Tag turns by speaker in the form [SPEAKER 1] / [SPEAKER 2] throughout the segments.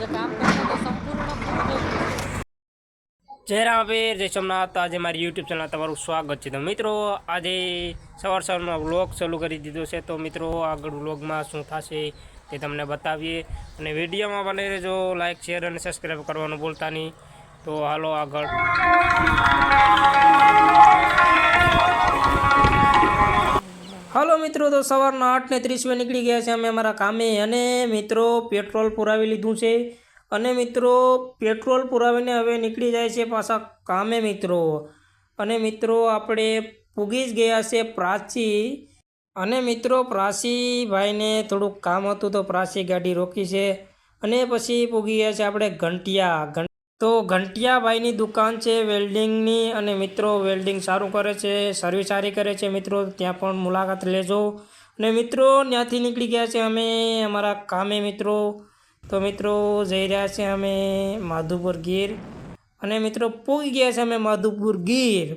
[SPEAKER 1] જે કામ કરતા તો સંપૂર્ણ પૂરું થઈ ગયું.
[SPEAKER 2] જય રામવીર, જય સોમનાથ. આજે મારી યુટ્યુબ ચેનલ તમારું સ્વાગત છે. તો મિત્રો આજે સવારમાં વ્લોગ ચાલુ કરી દીધો છે. તો મિત્રો આગળ વ્લોગમાં શું થશે તે તમને બતાવીએ અને વિડીયોમાં બને રહેજો. લાઇક, શેર અને સબસ્ક્રાઈબ કરવાનું ભૂલતા નહીં. તો હાલો આગળ. હાલો મિત્રો, તો સવારના 8:30 નીકળી ગયા છે અમે અમારા કામે અને મિત્રો પેટ્રોલ પુરાવી લીધું છે અને મિત્રો પેટ્રોલ પુરાવીને હવે નીકળી જાય છે પાછા કામે મિત્રો. અને મિત્રો આપણે પૂગી જ ગયા છે પ્રાચી. અને મિત્રો પ્રાચી ભાઈને થોડુંક કામ હતું તો પ્રાચી ગાડી રોકી છે અને પછી પૂગી ગયા છે આપણે ઘંટિયા. તો ઘંટિયાભાઈની દુકાન છે વેલ્ડિંગની અને મિત્રો વેલ્ડિંગ સારું કરે છે, સર્વિસ સારી કરે છે મિત્રો. ત્યાં પણ મુલાકાત લેજો. અને મિત્રો ત્યાંથી નીકળી ગયા છે અમે અમારા કામે મિત્રો. તો મિત્રો જઈ રહ્યા છે અમે માધુપુર ગીર અને મિત્રો પૂગી ગયા છે અમે માધુપુર ગીર.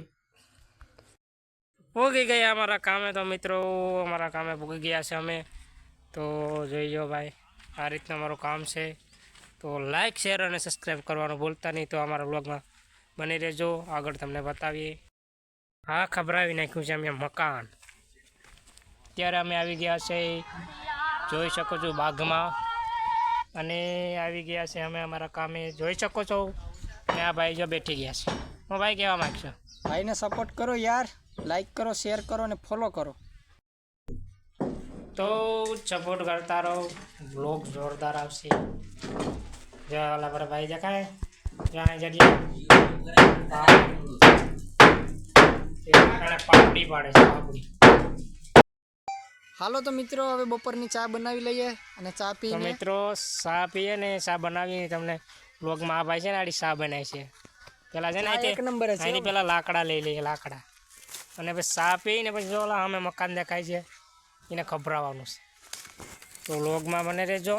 [SPEAKER 2] પૂગી ગયા અમારા કામે. તો મિત્રો અમારા કામે પૂગી ગયા છે અમે. તો જોઈ લો ભાઈ, આ રીતના અમારું કામ છે. તો લાઇક, શેર અને સબસ્ક્રાઈબ કરવાનું ભૂલતા નહીં. તો અમારા વ્લોગમાં બની રહેજો, આગળ તમને બતાવીએ. હા, ખબરાવી નાખ્યું છે અમે મકાન. અત્યારે અમે આવી ગયા છે, જોઈ શકો છો બાગમાં, અને આવી ગયા છે અમે અમારા કામે, જોઈ શકો છો. અને આ ભાઈ જો બેઠી ગયા છે. હું ભાઈ કહેવા માગશો?
[SPEAKER 1] ભાઈને સપોર્ટ કરો યાર, લાઈક કરો, શેર કરો અને ફોલો કરો.
[SPEAKER 2] તો સપોર્ટ કરતા રહો, બ્લોગ જોરદાર આવશે. જો ઓલા પર ભાઈ દેખાય, જ્યાં જગ્યા પાપડી પાડે છે પાપડી.
[SPEAKER 1] હાલો તો મિત્રો હવે બપોરની ચા બનાવી લઈએ અને ચા
[SPEAKER 2] તો
[SPEAKER 1] પીને
[SPEAKER 2] મિત્રો ચા પીએ ને ચા બનાવીને તમને બ્લોગમાં આ ભાઈ છે ને આડી ચા બનાવી છે. પેલા છે ને
[SPEAKER 1] એક નંબર છે.
[SPEAKER 2] એની પેલા લાકડા લઈ લઈએ, લાકડા, અને પછી ચા પીને પછી જો ઓલા અમે મકાન દેખાય છે એને ખભરાવાનું છે. તો વ્લોગમાં બને રહેજો.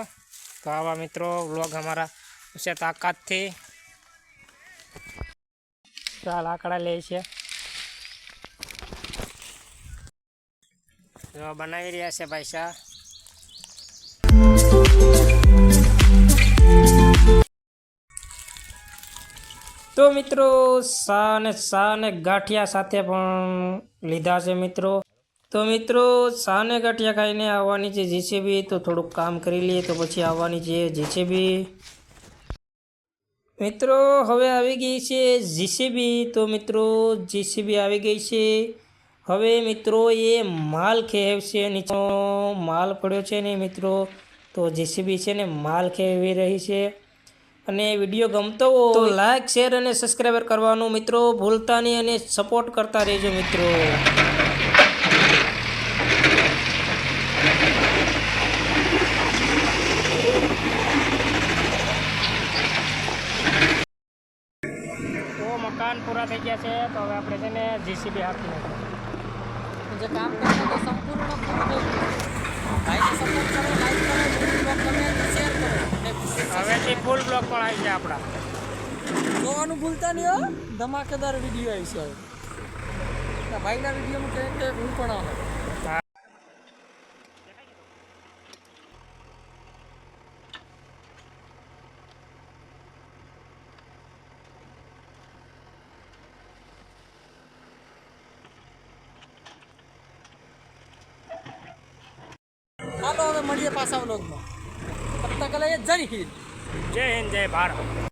[SPEAKER 2] તો આવા મિત્રો વ્લોગ અમારા ઉસે તાકાતથી લાકડા લે છે. જો બનાવી રહ્યા છે પૈસા. તો મિત્રો સા ને ગાંઠિયા સાથે પણ લીધા છે મિત્રો. તો મિત્રો સા ને ગાંઠિયા ખાઈને આવવાની છે જીસીબી. તો થોડુંક કામ કરી લઈએ તો પછી આવવાની છે જીસીબી. મિત્રો હવે આવી ગઈ છે જીસીબી. તો મિત્રો જીસીબી આવી ગઈ છે. હવે મિત્રો એ માલ ખેવશે, નીચે માલ પડ્યો છે ને મિત્રો. તો જીસીબી છે ને માલ ખેવી રહી છે. અને વિડીયો ગમતો હોય તો લાઈક, શેર અને સબસ્ક્રાઈબર કરવાનું મિત્રો ભૂલતા નહીં અને સપોર્ટ કરતા રહેજો મિત્રો. મકાન પૂરા થઈ ગયા છે. તો હવે આપણે છે ને જીસીબી હાકી નાખીએ.
[SPEAKER 1] જે કામ કરતા તો સંપૂર્ણ પૂરું થઈ ગયું. ભાઈને સપોર્ટ કરો, લાઈક કરો, બ્લોગ ગમે તો શેર કરો.
[SPEAKER 2] હવેથી ફૂલ બ્લોક પણ આવી છે આપણા.
[SPEAKER 1] જોવાનું ભૂલતા નહીં હો, ધમાકેદાર વિડીયો આવી છે હવે. ભાઈના વિડીયોમાં કે હું પણ આવે. હાલો હવે મળીએ પાછા વ્લોગમાં. તબ તક લે જય હિન્દ.
[SPEAKER 2] જય હિન્દ, જય ભારત.